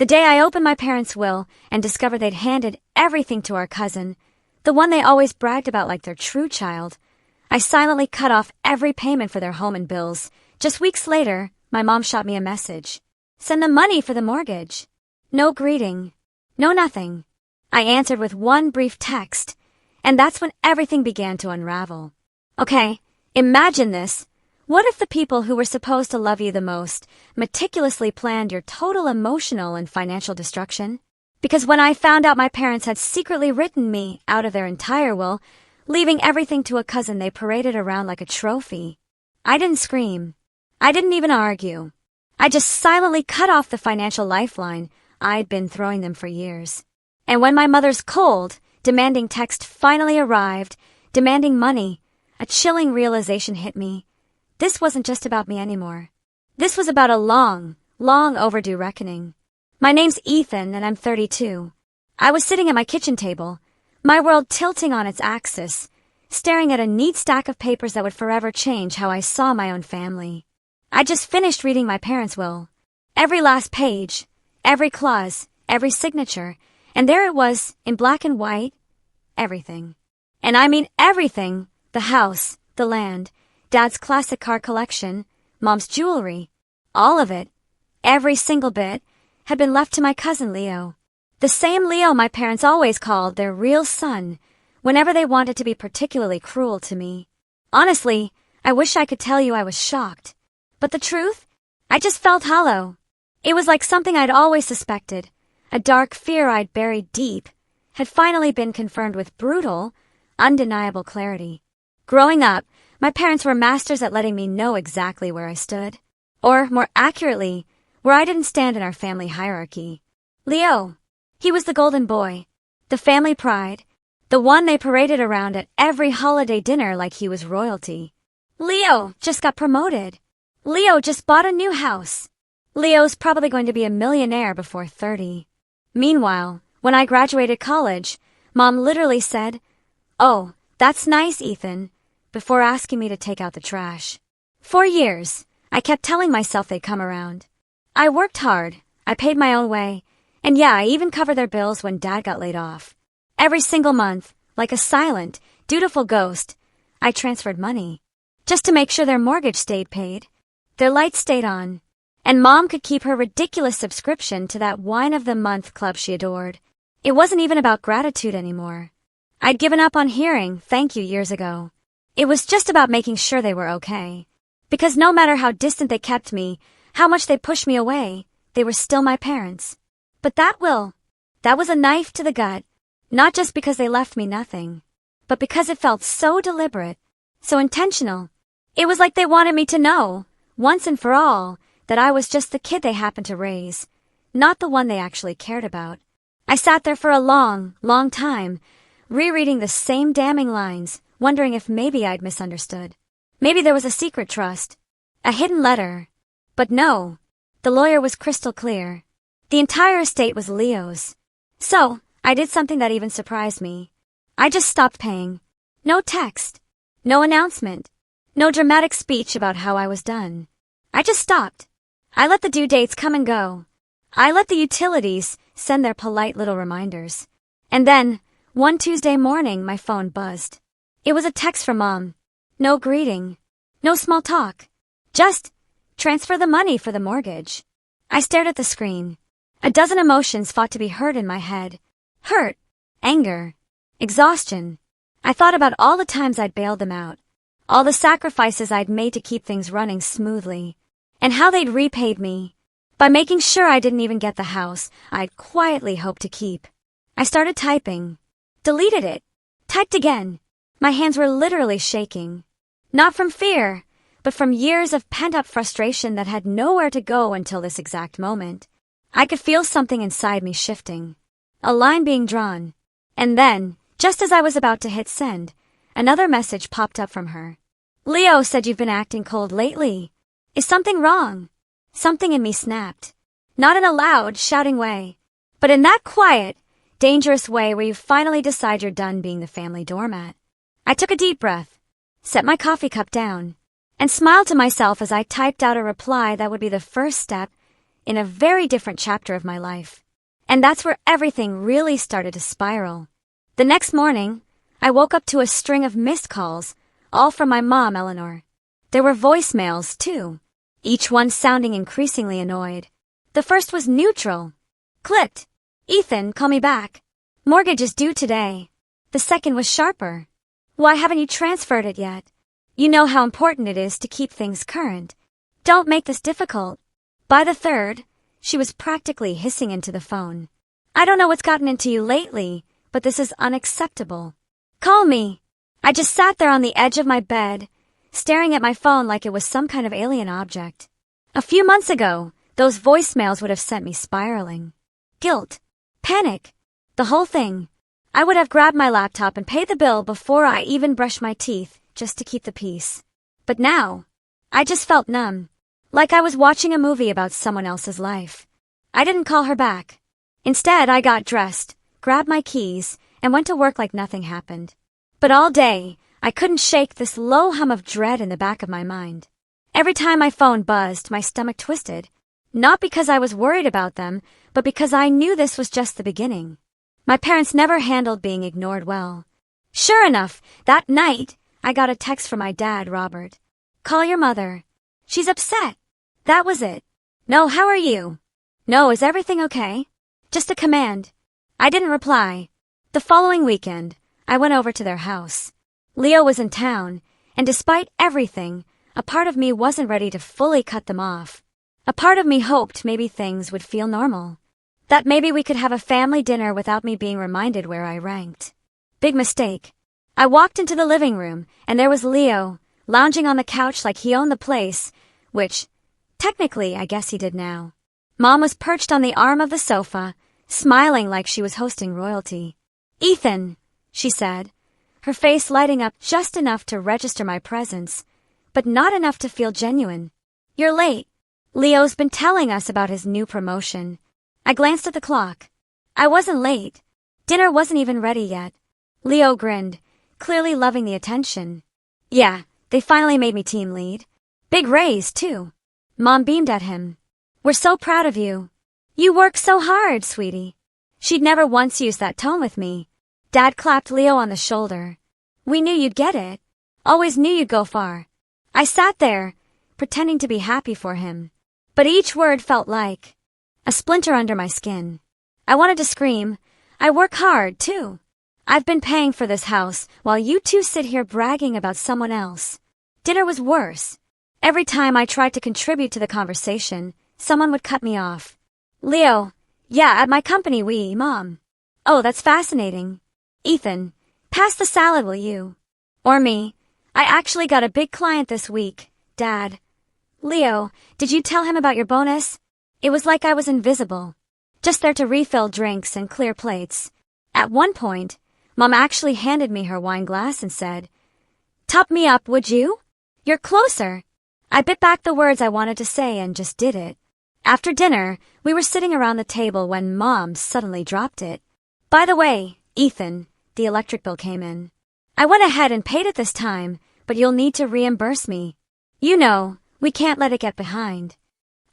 The day I opened my parents' will and discovered they'd handed everything to our cousin, the one they always bragged about like their true child, I silently cut off every payment for their home and bills. Just weeks later, my mom shot me a message. Send the money for the mortgage. No greeting. No nothing. I answered with one brief text, and that's when everything began to unravel. Okay, imagine this. What if the people who were supposed to love you the most meticulously planned your total emotional and financial destruction? Because when I found out my parents had secretly written me out of their entire will, leaving everything to a cousin they paraded around like a trophy, I didn't scream. I didn't even argue. I just silently cut off the financial lifeline I'd been throwing them for years. And when my mother's cold, demanding text finally arrived, demanding money, a chilling realization hit me. This wasn't just about me anymore. This was about a long, long overdue reckoning. My name's Ethan, and I'm 32. I was sitting at my kitchen table, my world tilting on its axis, staring at a neat stack of papers that would forever change how I saw my own family. I just finished reading my parents' will. Every last page, every clause, every signature, and there it was, in black and white, everything. And I mean everything, the house, the land, Dad's classic car collection, Mom's jewelry, all of it, every single bit, had been left to my cousin Leo. The same Leo my parents always called their real son, whenever they wanted to be particularly cruel to me. Honestly, I wish I could tell you I was shocked. But the truth? I just felt hollow. It was like something I'd always suspected, a dark fear I'd buried deep, had finally been confirmed with brutal, undeniable clarity. Growing up, my parents were masters at letting me know exactly where I stood. Or, more accurately, where I didn't stand in our family hierarchy. Leo. He was the golden boy, the family pride, the one they paraded around at every holiday dinner like he was royalty. Leo just got promoted. Leo just bought a new house. Leo's probably going to be a millionaire before 30. Meanwhile, when I graduated college, Mom literally said, "Oh, that's nice, Ethan," before asking me to take out the trash. For years, I kept telling myself they'd come around. I worked hard, I paid my own way, and yeah, I even covered their bills when Dad got laid off. Every single month, like a silent, dutiful ghost, I transferred money. Just to make sure their mortgage stayed paid, their lights stayed on, and Mom could keep her ridiculous subscription to that wine of the month club she adored. It wasn't even about gratitude anymore. I'd given up on hearing thank you years ago. It was just about making sure they were okay. Because no matter how distant they kept me, how much they pushed me away, they were still my parents. But that was a knife to the gut, not just because they left me nothing, but because it felt so deliberate, so intentional. It was like they wanted me to know, once and for all, that I was just the kid they happened to raise, not the one they actually cared about. I sat there for a long, long time, rereading the same damning lines, wondering if maybe I'd misunderstood. Maybe there was a secret trust, a hidden letter. But no, the lawyer was crystal clear. The entire estate was Leo's. So, I did something that even surprised me. I just stopped paying. No text. No announcement. No dramatic speech about how I was done. I just stopped. I let the due dates come and go. I let the utilities send their polite little reminders. And then, one Tuesday morning, my phone buzzed. It was a text from Mom. No greeting. No small talk. Just transfer the money for the mortgage. I stared at the screen. A dozen emotions fought to be heard in my head. Hurt, anger, exhaustion. I thought about all the times I'd bailed them out, all the sacrifices I'd made to keep things running smoothly, and how they'd repaid me by making sure I didn't even get the house I'd quietly hoped to keep. I started typing, deleted it, typed again. My hands were literally shaking. Not from fear, but from years of pent-up frustration that had nowhere to go until this exact moment. I could feel something inside me shifting, a line being drawn, and then, just as I was about to hit send, another message popped up from her. "Leo said you've been acting cold lately. Is something wrong?" Something in me snapped. Not in a loud, shouting way, but in that quiet, dangerous way where you finally decide you're done being the family doormat. I took a deep breath, set my coffee cup down, and smiled to myself as I typed out a reply that would be the first step in a very different chapter of my life. And that's where everything really started to spiral. The next morning, I woke up to a string of missed calls, all from my mom, Eleanor. There were voicemails, too, each one sounding increasingly annoyed. The first was neutral. Clicked. Ethan, call me back. Mortgage is due today. The second was sharper. Why haven't you transferred it yet? You know how important it is to keep things current. Don't make this difficult. By the third, she was practically hissing into the phone. I don't know what's gotten into you lately, but this is unacceptable. Call me. I just sat there on the edge of my bed, staring at my phone like it was some kind of alien object. A few months ago, those voicemails would have sent me spiraling. Guilt. Panic. The whole thing. I would have grabbed my laptop and paid the bill before I even brushed my teeth, just to keep the peace. But now, I just felt numb, like I was watching a movie about someone else's life. I didn't call her back. Instead, I got dressed, grabbed my keys, and went to work like nothing happened. But all day, I couldn't shake this low hum of dread in the back of my mind. Every time my phone buzzed, my stomach twisted. Not because I was worried about them, but because I knew this was just the beginning. My parents never handled being ignored well. Sure enough, that night, I got a text from my dad, Robert. Call your mother. She's upset. That was it. No, how are you? No, is everything okay? Just a command. I didn't reply. The following weekend, I went over to their house. Leo was in town, and despite everything, a part of me wasn't ready to fully cut them off. A part of me hoped maybe things would feel normal. That maybe we could have a family dinner without me being reminded where I ranked. Big mistake. I walked into the living room, and there was Leo, lounging on the couch like he owned the place, which, technically, I guess he did now. Mom was perched on the arm of the sofa, smiling like she was hosting royalty. Ethan, she said, her face lighting up just enough to register my presence, but not enough to feel genuine. You're late. Leo's been telling us about his new promotion. I glanced at the clock. I wasn't late. Dinner wasn't even ready yet. Leo grinned, clearly loving the attention. Yeah, they finally made me team lead. Big raise, too. Mom beamed at him. We're so proud of you. You work so hard, sweetie. She'd never once used that tone with me. Dad clapped Leo on the shoulder. We knew you'd get it. Always knew you'd go far. I sat there, pretending to be happy for him. But each word felt like a splinter under my skin. I wanted to scream. I work hard, too. I've been paying for this house while you two sit here bragging about someone else. Dinner was worse. Every time I tried to contribute to the conversation, someone would cut me off. Leo, yeah, at my company Mom. Oh, that's fascinating. Ethan, pass the salad, will you? Or me. I actually got a big client this week, Dad. Leo, did you tell him about your bonus? It was like I was invisible, just there to refill drinks and clear plates. At one point, Mom actually handed me her wine glass and said, Top me up, would you? You're closer. I bit back the words I wanted to say and just did it. After dinner, we were sitting around the table when Mom suddenly dropped it. By the way, Ethan, the electric bill came in. I went ahead and paid it this time, but you'll need to reimburse me. You know, we can't let it get behind.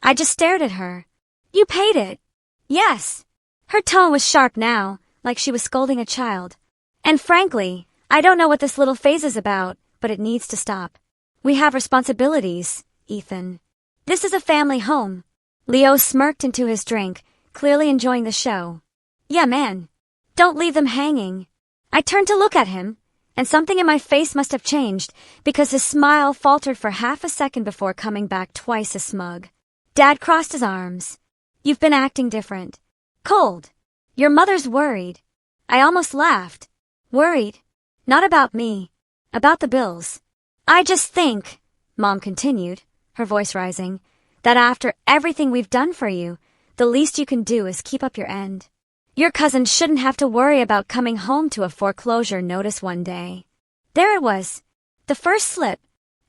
I just stared at her. You paid it. Yes. Her tone was sharp now, like she was scolding a child. And frankly, I don't know what this little phase is about, but it needs to stop. We have responsibilities, Ethan. This is a family home. Leo smirked into his drink, clearly enjoying the show. Yeah, man. Don't leave them hanging. I turned to look at him, and something in my face must have changed, because his smile faltered for half a second before coming back twice as smug. Dad crossed his arms. You've been acting different. Cold. Your mother's worried. I almost laughed. Worried. Not about me. About the bills. I just think, Mom continued, her voice rising, that after everything we've done for you, the least you can do is keep up your end. Your cousin shouldn't have to worry about coming home to a foreclosure notice one day. There it was. The first slip.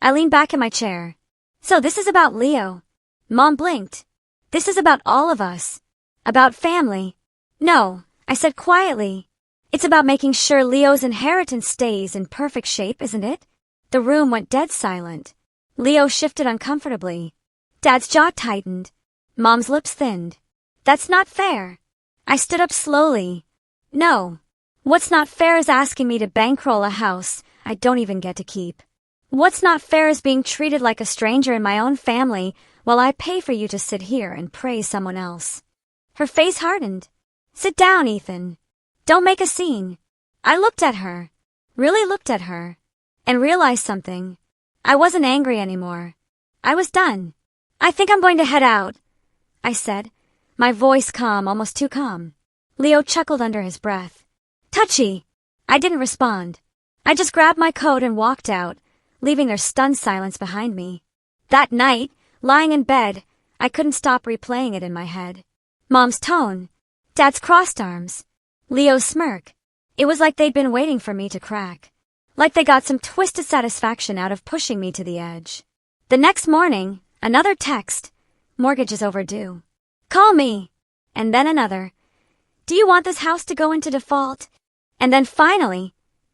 I leaned back in my chair. So this is about Leo. Mom blinked. This is about all of us. About family. No, I said quietly. It's about making sure Leo's inheritance stays in perfect shape, isn't it? The room went dead silent. Leo shifted uncomfortably. Dad's jaw tightened. Mom's lips thinned. That's not fair. I stood up slowly. No. What's not fair is asking me to bankroll a house I don't even get to keep. What's not fair is being treated like a stranger in my own family while I pay for you to sit here and praise someone else. Her face hardened. Sit down, Ethan. Don't make a scene. I looked at her, really looked at her, and realized something. I wasn't angry anymore. I was done. I think I'm going to head out, I said, my voice calm, almost too calm. Leo chuckled under his breath. Touchy. I didn't respond. I just grabbed my coat and walked out, leaving their stunned silence behind me. That night, lying in bed, I couldn't stop replaying it in my head. Mom's tone, Dad's crossed arms, Leo's smirk. It was like they'd been waiting for me to crack. Like they got some twisted satisfaction out of pushing me to the edge. The next morning, another text. Mortgage is overdue. Call me. And then another. Do you want this house to go into default? And then finally,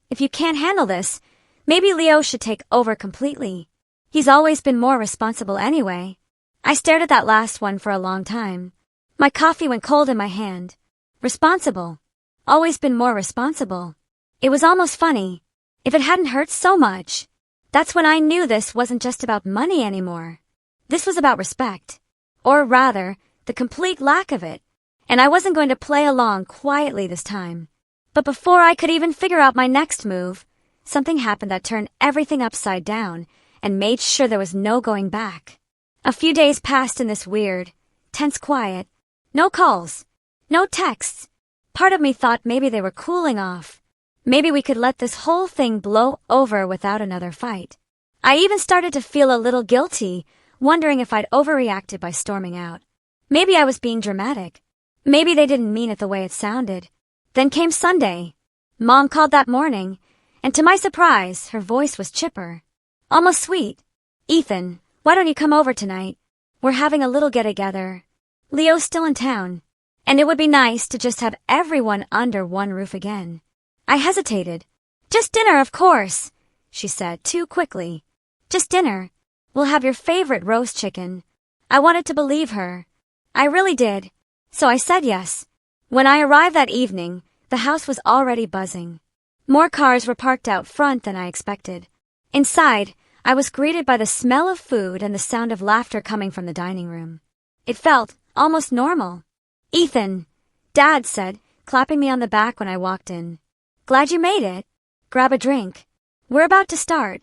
if you can't handle this, maybe Leo should take over completely. He's always been more responsible anyway. I stared at that last one for a long time. My coffee went cold in my hand. Responsible. Always been more responsible. It was almost funny. If it hadn't hurt so much. That's when I knew this wasn't just about money anymore. This was about respect. Or rather, the complete lack of it. And I wasn't going to play along quietly this time. But before I could even figure out my next move, something happened that turned everything upside down and made sure there was no going back. A few days passed in this weird, tense quiet. No calls. No texts. Part of me thought maybe they were cooling off. Maybe we could let this whole thing blow over without another fight. I even started to feel a little guilty, wondering if I'd overreacted by storming out. Maybe I was being dramatic. Maybe they didn't mean it the way it sounded. Then came Sunday. Mom called that morning, and to my surprise, her voice was chipper. Almost sweet. Ethan, why don't you come over tonight? We're having a little get-together. Leo's still in town, and it would be nice to just have everyone under one roof again. I hesitated. Just dinner, of course, she said too quickly. Just dinner. We'll have your favorite roast chicken. I wanted to believe her. I really did. So I said yes. When I arrived that evening, the house was already buzzing. More cars were parked out front than I expected. Inside, I was greeted by the smell of food and the sound of laughter coming from the dining room. It felt almost normal. Ethan, Dad said, clapping me on the back when I walked in. Glad you made it. Grab a drink. We're about to start.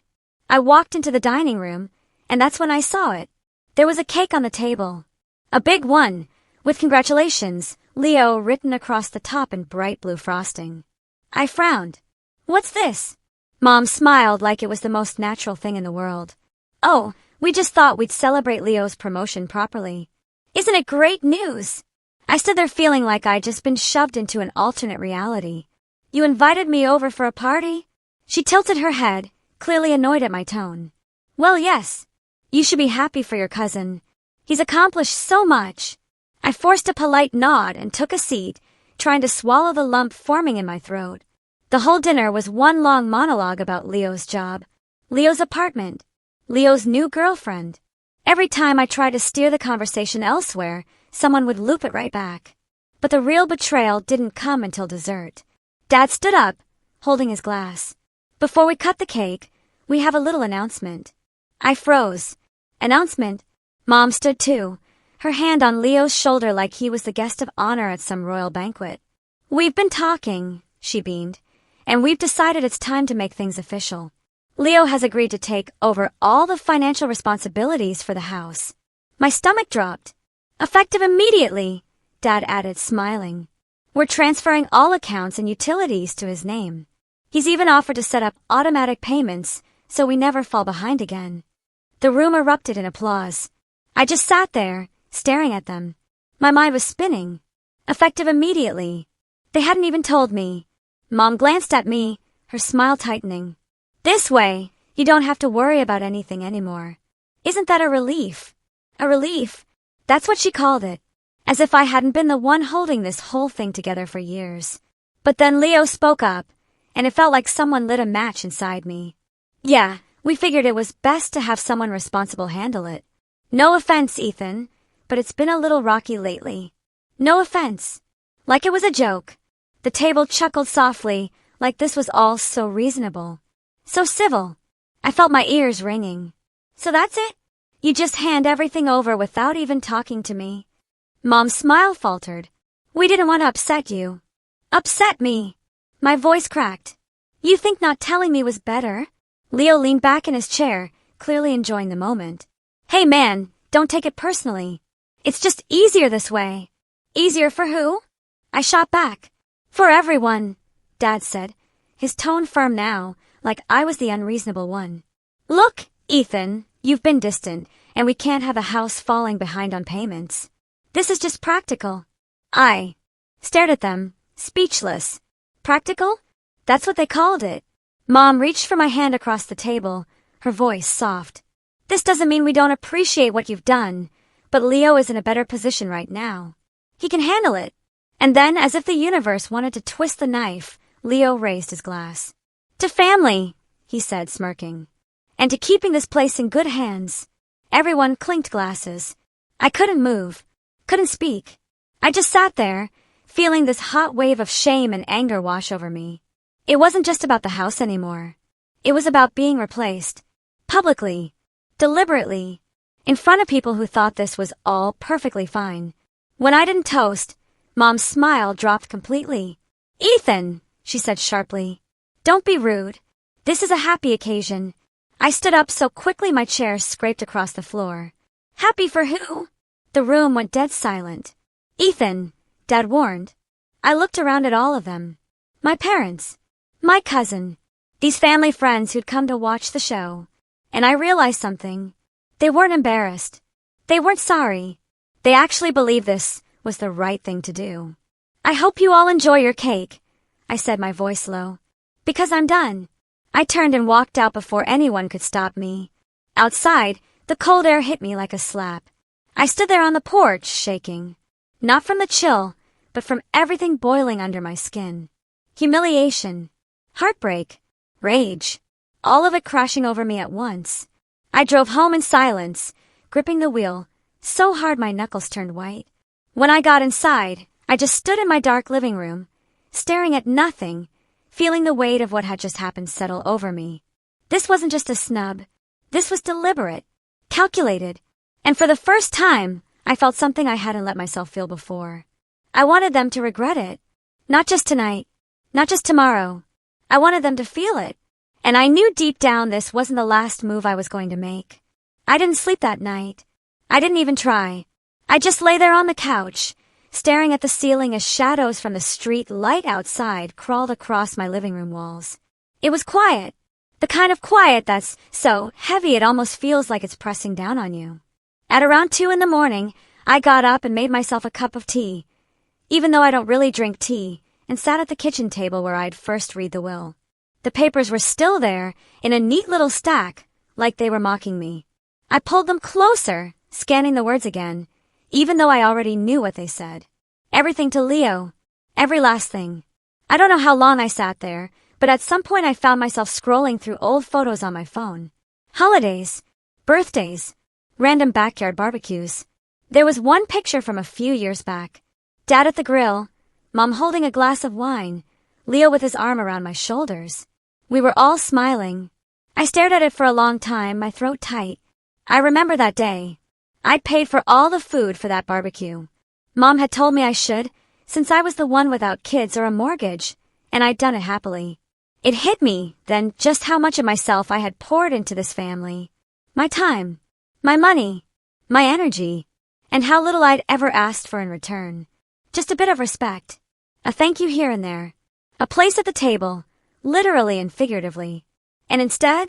I walked into the dining room, and that's when I saw it. There was a cake on the table. A big one, with congratulations, Leo written across the top in bright blue frosting. I frowned. What's this? Mom smiled like it was the most natural thing in the world. Oh, we just thought we'd celebrate Leo's promotion properly. Isn't it great news? I stood there feeling like I'd just been shoved into an alternate reality. You invited me over for a party? She tilted her head, clearly annoyed at my tone. Well, yes. You should be happy for your cousin. He's accomplished so much. I forced a polite nod and took a seat, trying to swallow the lump forming in my throat. The whole dinner was one long monologue about Leo's job, Leo's apartment, Leo's new girlfriend. Every time I tried to steer the conversation elsewhere, someone would loop it right back. But the real betrayal didn't come until dessert. Dad stood up, holding his glass. Before we cut the cake, we have a little announcement. I froze. Announcement? Mom stood too, her hand on Leo's shoulder like he was the guest of honor at some royal banquet. We've been talking, she beamed, and we've decided it's time to make things official. Leo has agreed to take over all the financial responsibilities for the house. My stomach dropped. Effective immediately, Dad added, smiling. We're transferring all accounts and utilities to his name. He's even offered to set up automatic payments so we never fall behind again. The room erupted in applause. I just sat there, staring at them. My mind was spinning. Effective immediately. They hadn't even told me. Mom glanced at me, her smile tightening. This way, you don't have to worry about anything anymore. Isn't that a relief? A relief? That's what she called it. As if I hadn't been the one holding this whole thing together for years. But then Leo spoke up, and it felt like someone lit a match inside me. Yeah, we figured it was best to have someone responsible handle it. No offense, Ethan, but it's been a little rocky lately. No offense. Like it was a joke. The table chuckled softly, like this was all so reasonable. So civil. I felt my ears ringing. So that's it? You just hand everything over without even talking to me? Mom's smile faltered. We didn't want to upset you. Upset me? My voice cracked. You think not telling me was better? Leo leaned back in his chair, clearly enjoying the moment. Hey man, don't take it personally. It's just easier this way. Easier for who? I shot back. For everyone, Dad said, his tone firm now, like I was the unreasonable one. Look, Ethan, you've been distant, and we can't have a house falling behind on payments. This is just practical. I stared at them, speechless. Practical? That's what they called it. Mom reached for my hand across the table, her voice soft. This doesn't mean we don't appreciate what you've done, but Leo is in a better position right now. He can handle it. And then, as if the universe wanted to twist the knife, Leo raised his glass. To family, he said, smirking. And to keeping this place in good hands. Everyone clinked glasses. I couldn't move, couldn't speak. I just sat there, feeling this hot wave of shame and anger wash over me. It wasn't just about the house anymore. It was about being replaced. Publicly. Deliberately. In front of people who thought this was all perfectly fine. When I didn't toast, Mom's smile dropped completely. Ethan, she said sharply. Don't be rude. This is a happy occasion. I stood up so quickly my chair scraped across the floor. Happy for who? The room went dead silent. Ethan, Dad warned. I looked around at all of them. My parents. My cousin. These family friends who'd come to watch the show. And I realized something. They weren't embarrassed. They weren't sorry. They actually believed this was the right thing to do. I hope you all enjoy your cake, I said, my voice low. Because I'm done. I turned and walked out before anyone could stop me. Outside, the cold air hit me like a slap. I stood there on the porch, shaking. Not from the chill, but from everything boiling under my skin. Humiliation, heartbreak, rage, all of it crashing over me at once. I drove home in silence, gripping the wheel, so hard my knuckles turned white. When I got inside, I just stood in my dark living room, staring at nothing, feeling the weight of what had just happened settle over me. This wasn't just a snub. This was deliberate, calculated, and for the first time, I felt something I hadn't let myself feel before. I wanted them to regret it. Not just tonight, not just tomorrow. I wanted them to feel it. And I knew deep down this wasn't the last move I was going to make. I didn't sleep that night. I didn't even try. I just lay there on the couch, staring at the ceiling as shadows from the street light outside crawled across my living room walls. It was quiet. The kind of quiet that's so heavy it almost feels like it's pressing down on you. At around 2 a.m, I got up and made myself a cup of tea, even though I don't really drink tea, and sat at the kitchen table where I'd first read the will. The papers were still there, in a neat little stack, like they were mocking me. I pulled them closer, scanning the words again, even though I already knew what they said. Everything to Leo. Every last thing. I don't know how long I sat there, but at some point I found myself scrolling through old photos on my phone. Holidays. Birthdays. Random backyard barbecues. There was one picture from a few years back. Dad at the grill, Mom holding a glass of wine, Leo with his arm around my shoulders. We were all smiling. I stared at it for a long time, my throat tight. I remember that day. I'd paid for all the food for that barbecue. Mom had told me I should, since I was the one without kids or a mortgage, and I'd done it happily. It hit me, then, just how much of myself I had poured into this family. My time, my money, my energy, and how little I'd ever asked for in return. Just a bit of respect. A thank you here and there. A place at the table, literally and figuratively. And instead,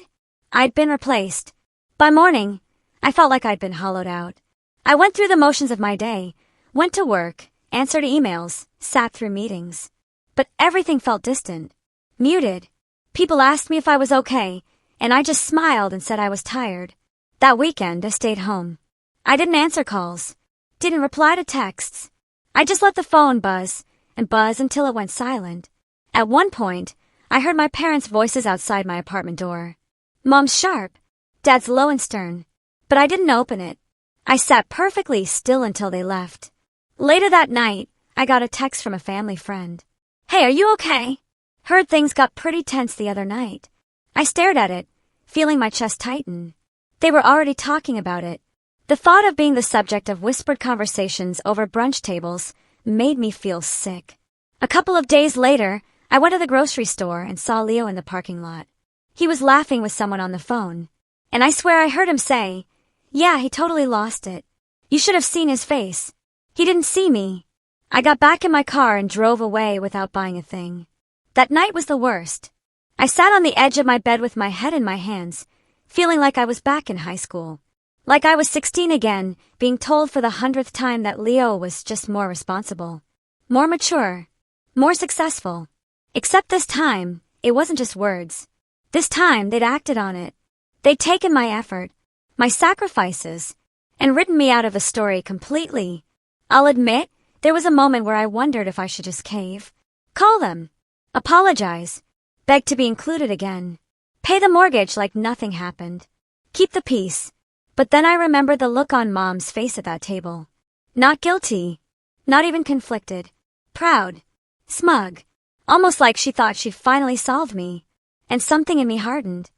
I'd been replaced. By morning, I felt like I'd been hollowed out. I went through the motions of my day, went to work, answered emails, sat through meetings. But everything felt distant, muted. People asked me if I was okay, and I just smiled and said I was tired. That weekend, I stayed home. I didn't answer calls, didn't reply to texts. I just let the phone buzz, and buzz until it went silent. At one point, I heard my parents' voices outside my apartment door. Mom's sharp, Dad's low and stern, but I didn't open it. I sat perfectly still until they left. Later that night, I got a text from a family friend. "Hey, are you okay? Heard things got pretty tense the other night." I stared at it, feeling my chest tighten. They were already talking about it. The thought of being the subject of whispered conversations over brunch tables made me feel sick. A couple of days later, I went to the grocery store and saw Leo in the parking lot. He was laughing with someone on the phone, and I swear I heard him say, "Yeah, he totally lost it. You should have seen his face. He didn't see me." I got back in my car and drove away without buying a thing. That night was the worst. I sat on the edge of my bed with my head in my hands, feeling like I was back in high school. Like I was 16 again, being told for the 100th time that Leo was just more responsible, more mature, more successful. Except this time, it wasn't just words. This time, they'd acted on it. They'd taken my effort, my sacrifices, and written me out of the story completely. I'll admit, there was a moment where I wondered if I should just cave. Call them. Apologize. Beg to be included again. Pay the mortgage like nothing happened. Keep the peace. But then I remembered the look on Mom's face at that table. Not guilty. Not even conflicted. Proud. Smug. Almost like she thought she'd finally solved me. And something in me hardened.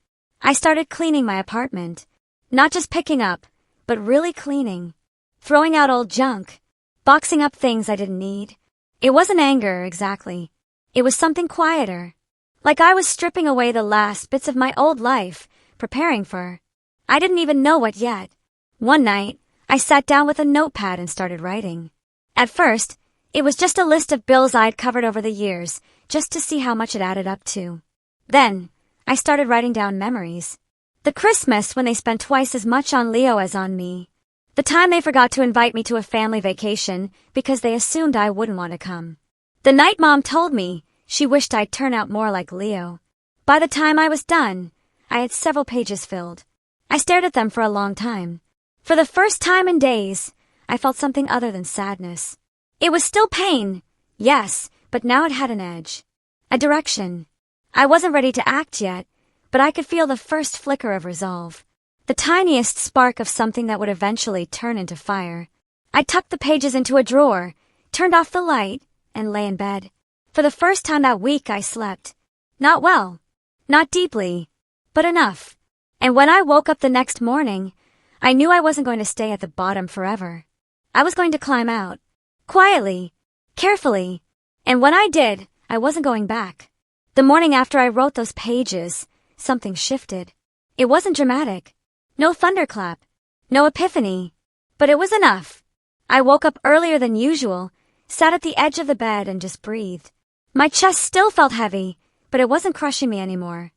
I started cleaning my apartment. Not just picking up, but really cleaning. Throwing out old junk. Boxing up things I didn't need. It wasn't anger, exactly. It was something quieter. Like I was stripping away the last bits of my old life, preparing for I didn't even know what yet. One night, I sat down with a notepad and started writing. At first, it was just a list of bills I'd covered over the years, just to see how much it added up to. Then, I started writing down memories. The Christmas when they spent twice as much on Leo as on me. The time they forgot to invite me to a family vacation because they assumed I wouldn't want to come. The night Mom told me she wished I'd turn out more like Leo. By the time I was done, I had several pages filled. I stared at them for a long time. For the first time in days, I felt something other than sadness. It was still pain, yes, but now it had an edge. A direction. I wasn't ready to act yet, but I could feel the first flicker of resolve. The tiniest spark of something that would eventually turn into fire. I tucked the pages into a drawer, turned off the light, and lay in bed. For the first time that week I slept. Not well. Not deeply. But enough. And when I woke up the next morning, I knew I wasn't going to stay at the bottom forever. I was going to climb out. Quietly. Carefully. And when I did, I wasn't going back. The morning after I wrote those pages, something shifted. It wasn't dramatic. No thunderclap. No epiphany. But it was enough. I woke up earlier than usual, sat at the edge of the bed and just breathed. My chest still felt heavy, but it wasn't crushing me anymore.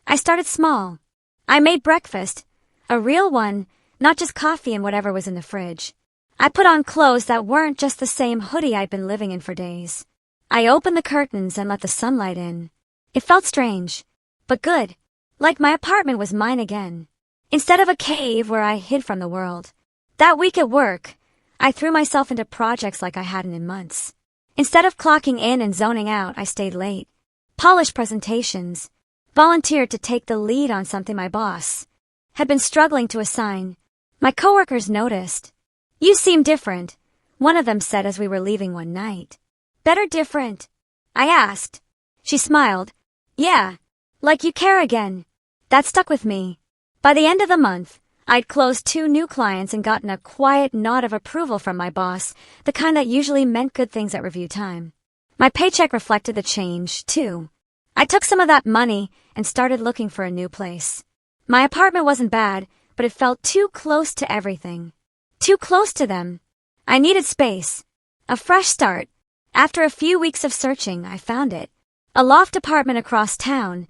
I started small. I made breakfast, a real one, not just coffee and whatever was in the fridge. I put on clothes that weren't just the same hoodie I'd been living in for days. I opened the curtains and let the sunlight in. It felt strange, but good, like my apartment was mine again, instead of a cave where I hid from the world. That week at work, I threw myself into projects like I hadn't in months. Instead of clocking in and zoning out, I stayed late, polished presentations, volunteered to take the lead on something my boss had been struggling to assign. My coworkers noticed. "You seem different," one of them said as we were leaving one night. "Better different?" I asked. She smiled. "Yeah, like you care again." That stuck with me. By the end of the month, I'd closed 2 new clients and gotten a quiet nod of approval from my boss, the kind that usually meant good things at review time. My paycheck reflected the change, too. I took some of that money and started looking for a new place. My apartment wasn't bad, but it felt too close to everything. Too close to them. I needed space. A fresh start. After a few weeks of searching, I found it. A loft apartment across town,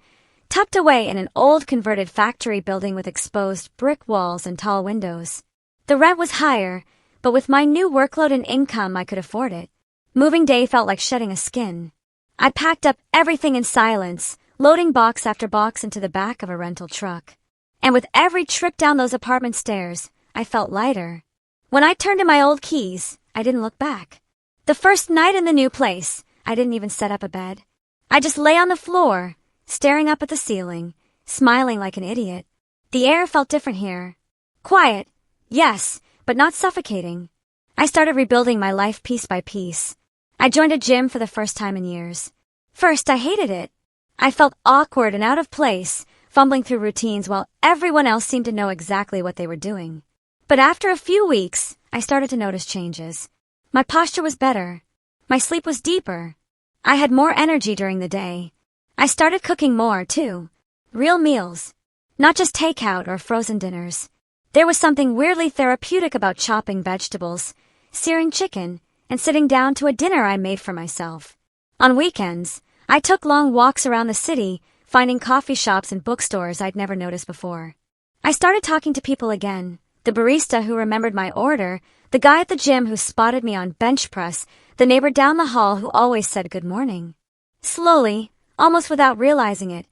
tucked away in an old converted factory building with exposed brick walls and tall windows. The rent was higher, but with my new workload and income, I could afford it. Moving day felt like shedding a skin. I packed up everything in silence, loading box after box into the back of a rental truck. And with every trip down those apartment stairs, I felt lighter. When I turned in my old keys, I didn't look back. The first night in the new place, I didn't even set up a bed. I just lay on the floor, staring up at the ceiling, smiling like an idiot. The air felt different here. Quiet, yes, but not suffocating. I started rebuilding my life piece by piece. I joined a gym for the first time in years. First, I hated it. I felt awkward and out of place, fumbling through routines while everyone else seemed to know exactly what they were doing. But after a few weeks, I started to notice changes. My posture was better. My sleep was deeper. I had more energy during the day. I started cooking more, too. Real meals. Not just takeout or frozen dinners. There was something weirdly therapeutic about chopping vegetables, searing chicken, and sitting down to a dinner I made for myself. On weekends, I took long walks around the city, finding coffee shops and bookstores I'd never noticed before. I started talking to people again. The barista who remembered my order, the guy at the gym who spotted me on bench press, the neighbor down the hall who always said good morning. Slowly, almost without realizing it,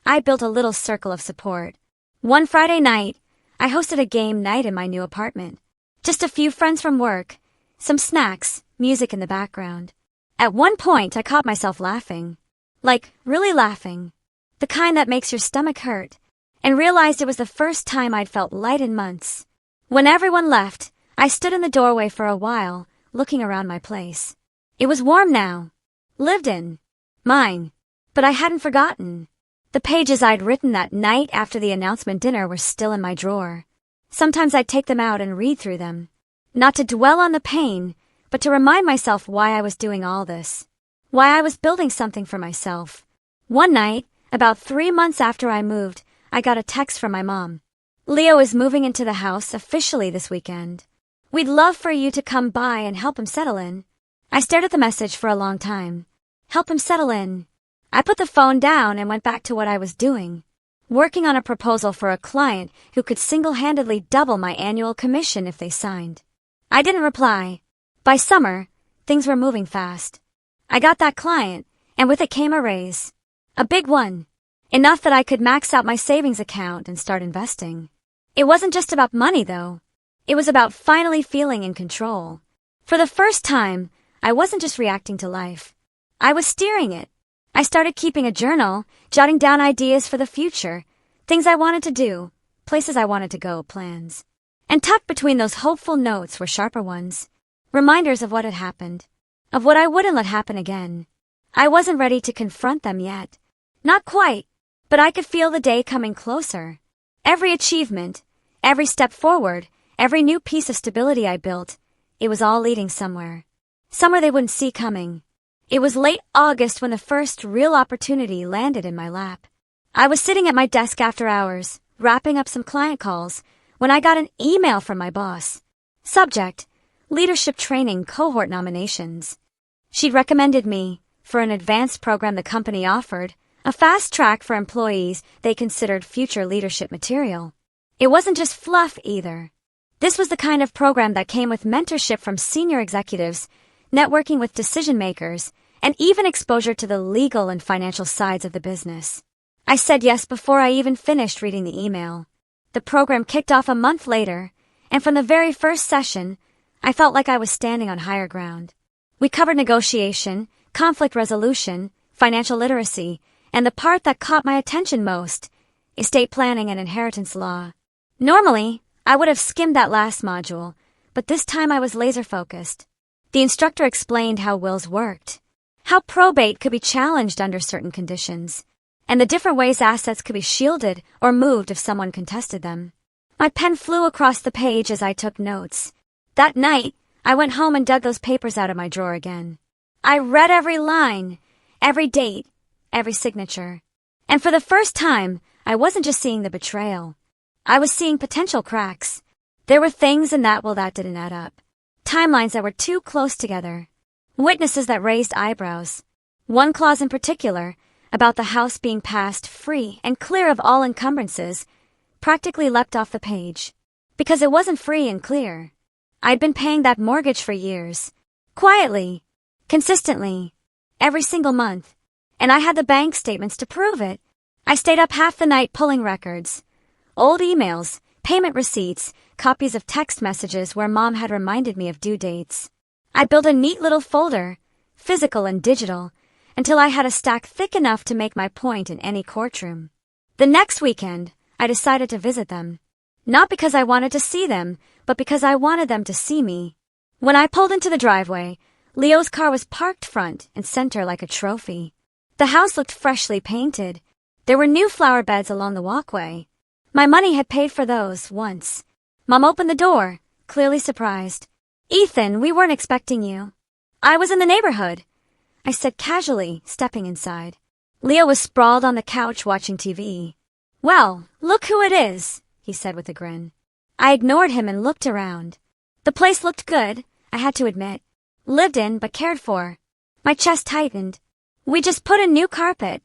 I built a little circle of support. One Friday night, I hosted a game night in my new apartment. Just a few friends from work, some snacks, music in the background. At one point, I caught myself laughing. Like, really laughing. The kind that makes your stomach hurt. And realized it was the first time I'd felt light in months. When everyone left, I stood in the doorway for a while, looking around my place. It was warm now. Lived in. Mine. But I hadn't forgotten. The pages I'd written that night after the announcement dinner were still in my drawer. Sometimes I'd take them out and read through them. Not to dwell on the pain, but to remind myself why I was doing all this. Why I was building something for myself. One night, about 3 months after I moved, I got a text from my mom. Leo is moving into the house officially this weekend. We'd love for you to come by and help him settle in. I stared at the message for a long time. Help him settle in. I put the phone down and went back to what I was doing. Working on a proposal for a client who could single-handedly double my annual commission if they signed. I didn't reply. By summer, things were moving fast. I got that client, and with it came a raise. A big one. Enough that I could max out my savings account and start investing. It wasn't just about money, though. It was about finally feeling in control. For the first time, I wasn't just reacting to life. I was steering it. I started keeping a journal, jotting down ideas for the future, things I wanted to do, places I wanted to go, plans. And tucked between those hopeful notes were sharper ones. Reminders of what had happened. Of what I wouldn't let happen again. I wasn't ready to confront them yet. Not quite, but I could feel the day coming closer. Every achievement, every step forward, every new piece of stability I built, it was all leading somewhere. Somewhere they wouldn't see coming. It was late August when the first real opportunity landed in my lap. I was sitting at my desk after hours, wrapping up some client calls, when I got an email from my boss. Subject: Leadership Training Cohort Nominations. She'd recommended me for an advanced program the company offered, a fast track for employees they considered future leadership material. It wasn't just fluff either. This was the kind of program that came with mentorship from senior executives, networking with decision makers, and even exposure to the legal and financial sides of the business. I said yes before I even finished reading the email. The program kicked off a month later, and from the very first session, I felt like I was standing on higher ground. We covered negotiation, conflict resolution, financial literacy, and the part that caught my attention most, estate planning and inheritance law. Normally, I would have skimmed that last module, but this time I was laser-focused. The instructor explained how wills worked, how probate could be challenged under certain conditions, and the different ways assets could be shielded or moved if someone contested them. My pen flew across the page as I took notes. That night, I went home and dug those papers out of my drawer again. I read every line, every date, every signature. And for the first time, I wasn't just seeing the betrayal. I was seeing potential cracks. There were things in that will that didn't add up. Timelines that were too close together. Witnesses that raised eyebrows. One clause in particular, about the house being passed free and clear of all encumbrances, practically leapt off the page. Because it wasn't free and clear. I'd been paying that mortgage for years. Quietly. Consistently. Every single month. And I had the bank statements to prove it. I stayed up half the night pulling records. Old emails, payment receipts, copies of text messages where Mom had reminded me of due dates. I built a neat little folder, physical and digital, until I had a stack thick enough to make my point in any courtroom. The next weekend, I decided to visit them. Not because I wanted to see them, but because I wanted them to see me. When I pulled into the driveway, Leo's car was parked front and center like a trophy. The house looked freshly painted. There were new flower beds along the walkway. My money had paid for those once. Mom opened the door, clearly surprised. "Ethan, we weren't expecting you." "I was in the neighborhood," I said casually, stepping inside. Leo was sprawled on the couch watching TV. "Well, look who it is," he said with a grin. I ignored him and looked around. The place looked good, I had to admit. Lived in, but cared for. My chest tightened. "We just put in new carpet,"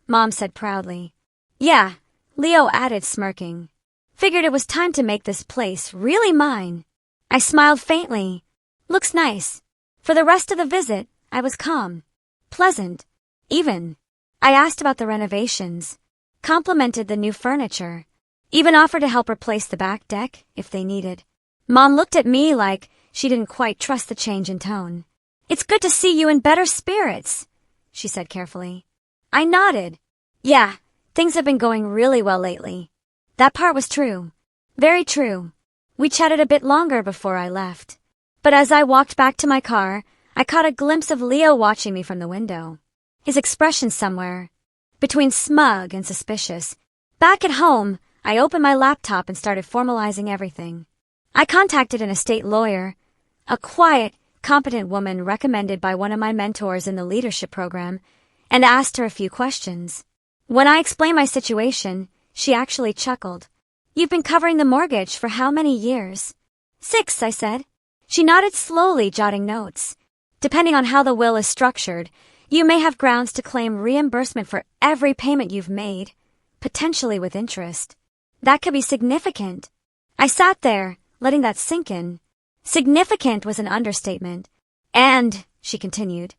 Mom said proudly. "Yeah," Leo added, smirking. "Figured it was time to make this place really mine." I smiled faintly. "Looks nice." For the rest of the visit, I was calm. Pleasant. Even. I asked about the renovations. Complimented the new furniture. Even offered to help replace the back deck if they needed. Mom looked at me like she didn't quite trust the change in tone. "It's good to see you in better spirits," she said carefully. I nodded. "Yeah, things have been going really well lately." That part was true. Very true. We chatted a bit longer before I left. But as I walked back to my car, I caught a glimpse of Leo watching me from the window. His expression somewhere between smug and suspicious. Back at home, I opened my laptop and started formalizing everything. I contacted an estate lawyer, a quiet, competent woman recommended by one of my mentors in the leadership program, and asked her a few questions. When I explained my situation, she actually chuckled. "You've been covering the mortgage for how many years?" 6, I said. She nodded slowly, jotting notes. "Depending on how the will is structured, you may have grounds to claim reimbursement for every payment you've made, potentially with interest. That could be significant." I sat there, letting that sink in. Significant was an understatement. "And," she continued,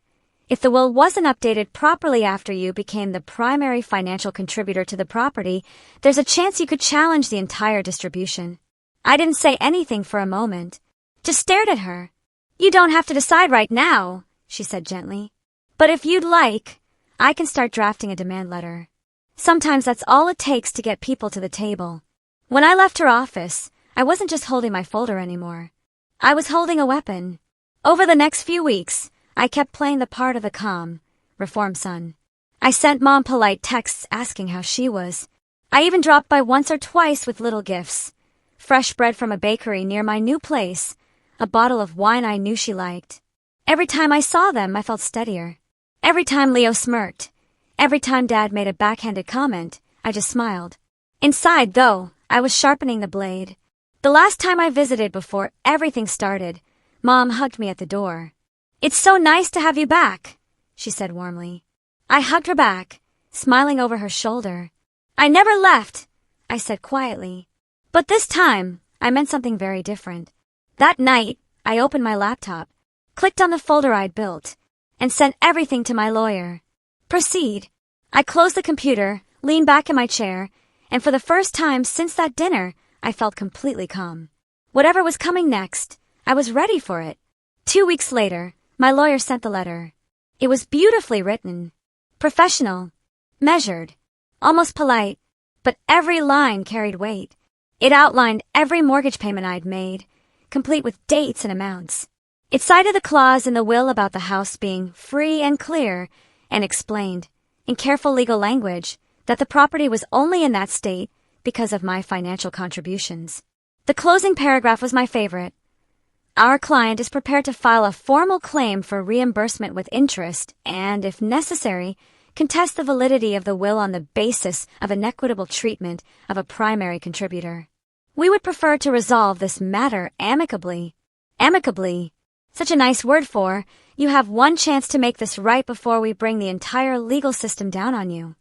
"if the will wasn't updated properly after you became the primary financial contributor to the property, there's a chance you could challenge the entire distribution." I didn't say anything for a moment. Just stared at her. "You don't have to decide right now," she said gently. "But if you'd like, I can start drafting a demand letter. Sometimes that's all it takes to get people to the table." When I left her office, I wasn't just holding my folder anymore. I was holding a weapon. Over the next few weeks, I kept playing the part of the calm, reformed son. I sent Mom polite texts asking how she was. I even dropped by once or twice with little gifts. Fresh bread from a bakery near my new place, a bottle of wine I knew she liked. Every time I saw them, I felt steadier. Every time Leo smirked, every time Dad made a backhanded comment, I just smiled. Inside, though, I was sharpening the blade. The last time I visited before everything started, Mom hugged me at the door. "It's so nice to have you back," she said warmly. I hugged her back, smiling over her shoulder. "I never left," I said quietly. But this time, I meant something very different. That night, I opened my laptop, clicked on the folder I'd built, and sent everything to my lawyer. "Proceed." I closed the computer, leaned back in my chair, and for the first time since that dinner, I felt completely calm. Whatever was coming next, I was ready for it. 2 weeks later, my lawyer sent the letter. It was beautifully written, professional, measured, almost polite, but every line carried weight. It outlined every mortgage payment I'd made, complete with dates and amounts. It cited the clause in the will about the house being free and clear, and explained, in careful legal language, that the property was only in that state because of my financial contributions. The closing paragraph was my favorite. "Our client is prepared to file a formal claim for reimbursement with interest and, if necessary, contest the validity of the will on the basis of inequitable treatment of a primary contributor. We would prefer to resolve this matter amicably." Amicably. Such a nice word for, you have one chance to make this right before we bring the entire legal system down on you.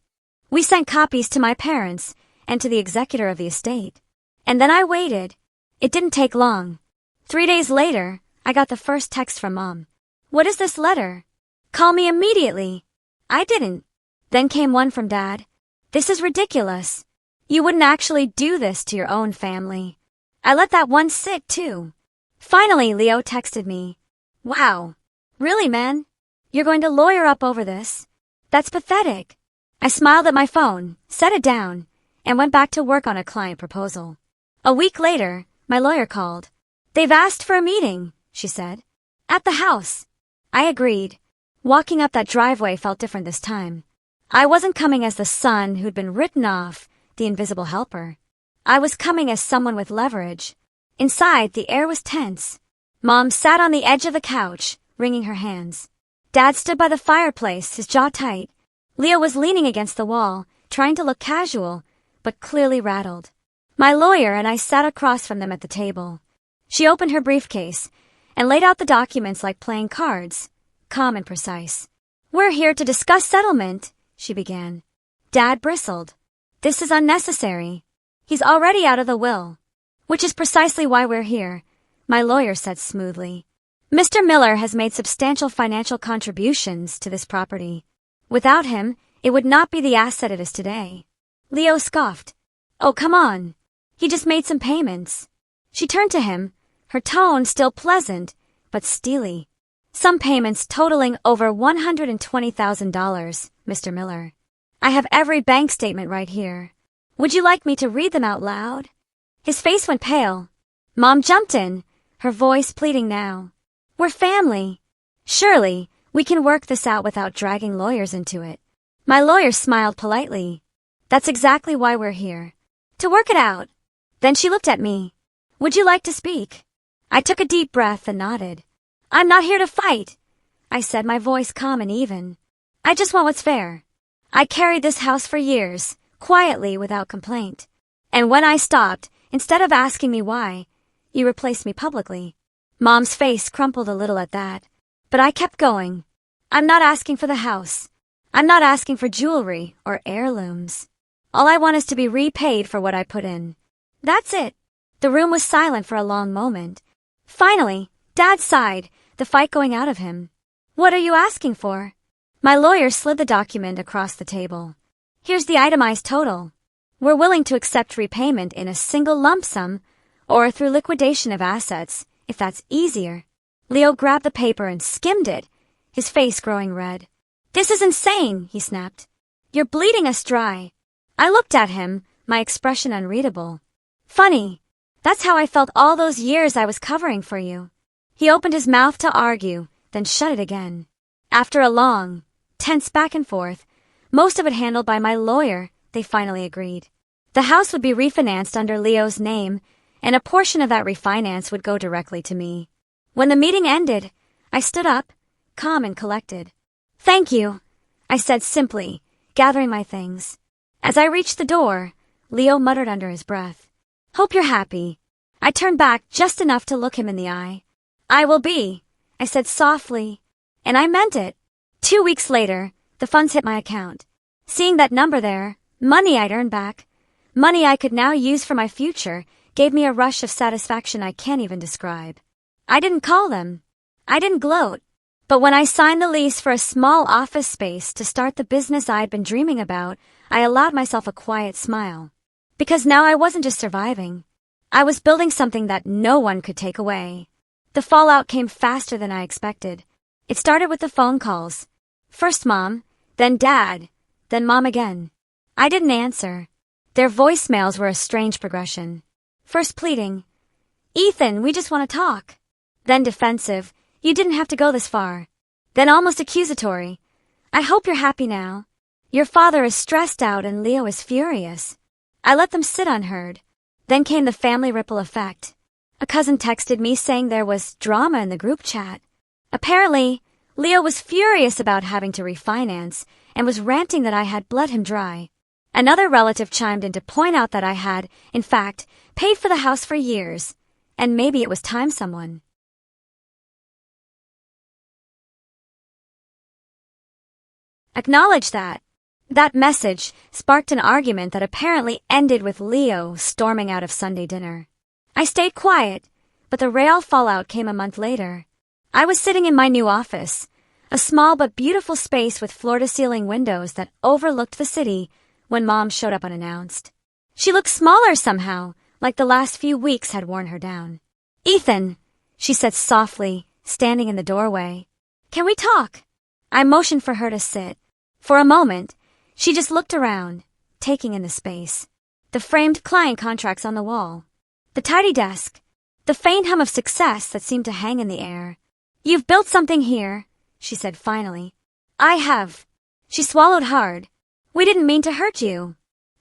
We sent copies to my parents and to the executor of the estate. And then I waited. It didn't take long. 3 days later, I got the first text from Mom. "What is this letter? Call me immediately." I didn't. Then came one from Dad. "This is ridiculous. You wouldn't actually do this to your own family." I let that one sit, too. Finally, Leo texted me. "Wow. Really, man? You're going to lawyer up over this? That's pathetic." I smiled at my phone, set it down, and went back to work on a client proposal. A week later, my lawyer called. They've asked for a meeting, she said. At the house. I agreed. Walking up that driveway felt different this time. I wasn't coming as the son who'd been written off, the invisible helper. I was coming as someone with leverage. Inside, the air was tense. Mom sat on the edge of the couch, wringing her hands. Dad stood by the fireplace, his jaw tight. Leo was leaning against the wall, trying to look casual, but clearly rattled. My lawyer and I sat across from them at the table. She opened her briefcase and laid out the documents like playing cards, calm and precise. We're here to discuss settlement, she began. Dad bristled. This is unnecessary. He's already out of the will. Which is precisely why we're here, my lawyer said smoothly. Mr. Miller has made substantial financial contributions to this property. Without him, it would not be the asset it is today. Leo scoffed. Oh, come on. He just made some payments. She turned to him, her tone still pleasant, but steely. Some payments totaling over $120,000, Mr. Miller. I have every bank statement right here. Would you like me to read them out loud? His face went pale. Mom jumped in, her voice pleading now. We're family. Surely, we can work this out without dragging lawyers into it. My lawyer smiled politely. That's exactly why we're here. To work it out. Then she looked at me. Would you like to speak? I took a deep breath and nodded. I'm not here to fight, I said, my voice calm and even. I just want what's fair. I carried this house for years, quietly, without complaint. And when I stopped, instead of asking me why, you replaced me publicly. Mom's face crumpled a little at that, but I kept going. I'm not asking for the house. I'm not asking for jewelry or heirlooms. All I want is to be repaid for what I put in. That's it. The room was silent for a long moment. Finally, Dad sighed, the fight going out of him. What are you asking for? My lawyer slid the document across the table. Here's the itemized total. We're willing to accept repayment in a single lump sum or through liquidation of assets, if that's easier. Leo grabbed the paper and skimmed it, his face growing red. This is insane, he snapped. You're bleeding us dry. I looked at him, my expression unreadable. Funny. That's how I felt all those years I was covering for you. He opened his mouth to argue, then shut it again. After a long, tense back and forth, most of it handled by my lawyer, they finally agreed. The house would be refinanced under Leo's name, and a portion of that refinance would go directly to me. When the meeting ended, I stood up, calm and collected. Thank you, I said simply, gathering my things. As I reached the door, Leo muttered under his breath. Hope you're happy. I turned back just enough to look him in the eye. I will be, I said softly, and I meant it. 2 weeks later, the funds hit my account. Seeing that number there, money I'd earned back, money I could now use for my future, gave me a rush of satisfaction I can't even describe. I didn't call them. I didn't gloat. But when I signed the lease for a small office space to start the business I'd been dreaming about, I allowed myself a quiet smile. Because now I wasn't just surviving. I was building something that no one could take away. The fallout came faster than I expected. It started with the phone calls. First Mom, then Dad, then Mom again. I didn't answer. Their voicemails were a strange progression. First pleading, Ethan, we just want to talk. Then defensive, you didn't have to go this far. Then almost accusatory, I hope you're happy now. Your father is stressed out and Leo is furious. I let them sit unheard. Then came the family ripple effect. A cousin texted me saying there was drama in the group chat. Apparently, Leo was furious about having to refinance and was ranting that I had bled him dry. Another relative chimed in to point out that I had, in fact, paid for the house for years, and maybe it was time someone. Acknowledge that. That message sparked an argument that apparently ended with Leo storming out of Sunday dinner. I stayed quiet, but the real fallout came a month later. I was sitting in my new office, a small but beautiful space with floor-to-ceiling windows that overlooked the city, when Mom showed up unannounced. She looked smaller somehow, like the last few weeks had worn her down. Ethan, she said softly, standing in the doorway. Can we talk? I motioned for her to sit. For a moment, she just looked around, taking in the space. The framed client contracts on the wall. The tidy desk. the faint hum of success that seemed to hang in the air. "You've built something here," she said finally. "I have." She swallowed hard. "We didn't mean to hurt you."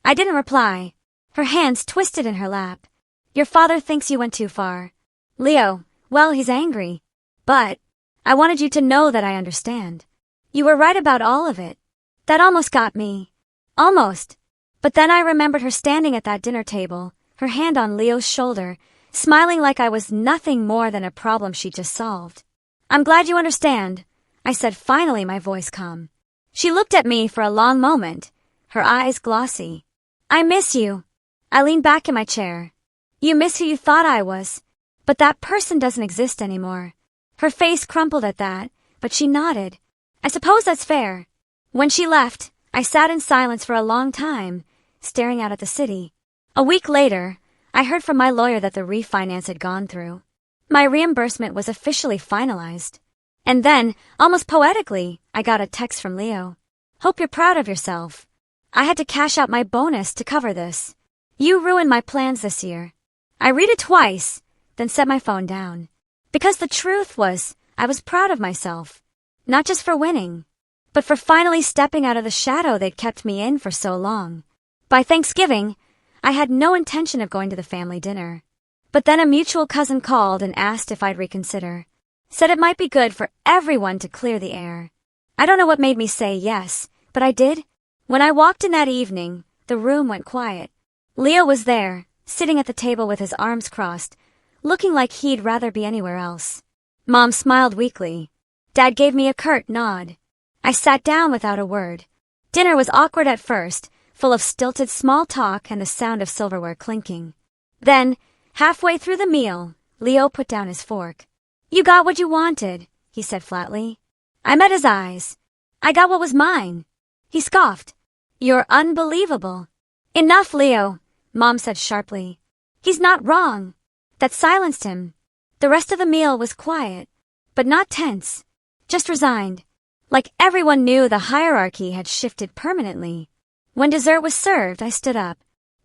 I didn't reply. Her hands twisted in her lap. "Your father thinks you went too far. Leo, well, he's angry. But I wanted you to know that I understand. You were right about all of it. That almost got me. Almost. But then I remembered her standing at that dinner table, her hand on Leo's shoulder, smiling like I was nothing more than a problem she'd just solved. I'm glad you understand," I said, finally, my voice calm. She looked at me for a long moment, her eyes glossy. "I miss you." I leaned back in my chair. "You miss who you thought I was, but that person doesn't exist anymore." Her face crumpled at that, but she nodded. "I suppose that's fair." When she left, I sat in silence for a long time, staring out at the city. A week later, I heard from my lawyer that the refinance had gone through. My reimbursement was officially finalized. And then, almost poetically, I got a text from Leo. "Hope you're proud of yourself. I had to cash out my bonus to cover this. You ruined my plans this year." I read it twice, then set my phone down. Because the truth was, I was proud of myself. Not just for winning, but for finally stepping out of the shadow they'd kept me in for so long. By Thanksgiving, I had no intention of going to the family dinner. But then a mutual cousin called and asked if I'd reconsider. Said it might be good for everyone to clear the air. I don't know what made me say yes, but I did. When I walked in that evening, the room went quiet. Leo was there, sitting at the table with his arms crossed, looking like he'd rather be anywhere else. Mom smiled weakly. Dad gave me a curt nod. I sat down without a word. Dinner was awkward at first, full of stilted small talk and the sound of silverware clinking. Then, halfway through the meal, Leo put down his fork. "You got what you wanted," he said flatly. I met his eyes. "I got what was mine." He scoffed. "You're unbelievable." "Enough, Leo," Mom said sharply. "He's not wrong." That silenced him. The rest of the meal was quiet, but not tense, just resigned. Like everyone knew the hierarchy had shifted permanently. When dessert was served, I stood up.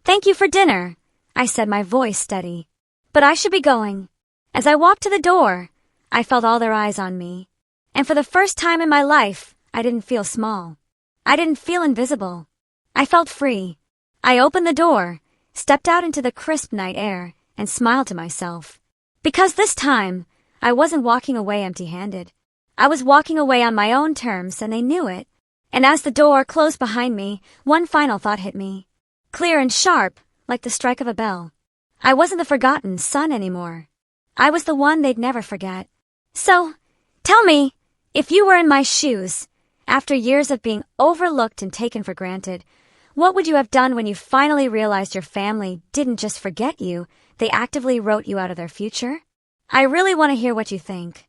"Thank you for dinner," I said, my voice steady. "But I should be going." As I walked to the door, I felt all their eyes on me. And for the first time in my life, I didn't feel small. I didn't feel invisible. I felt free. I opened the door, stepped out into the crisp night air, and smiled to myself. Because this time, I wasn't walking away empty-handed. I was walking away on my own terms, and they knew it. And as the door closed behind me, one final thought hit me. Clear and sharp, like the strike of a bell. I wasn't the forgotten son anymore. I was the one they'd never forget. So, tell me, if you were in my shoes, after years of being overlooked and taken for granted, what would you have done when you finally realized your family didn't just forget you, they actively wrote you out of their future? I really want to hear what you think.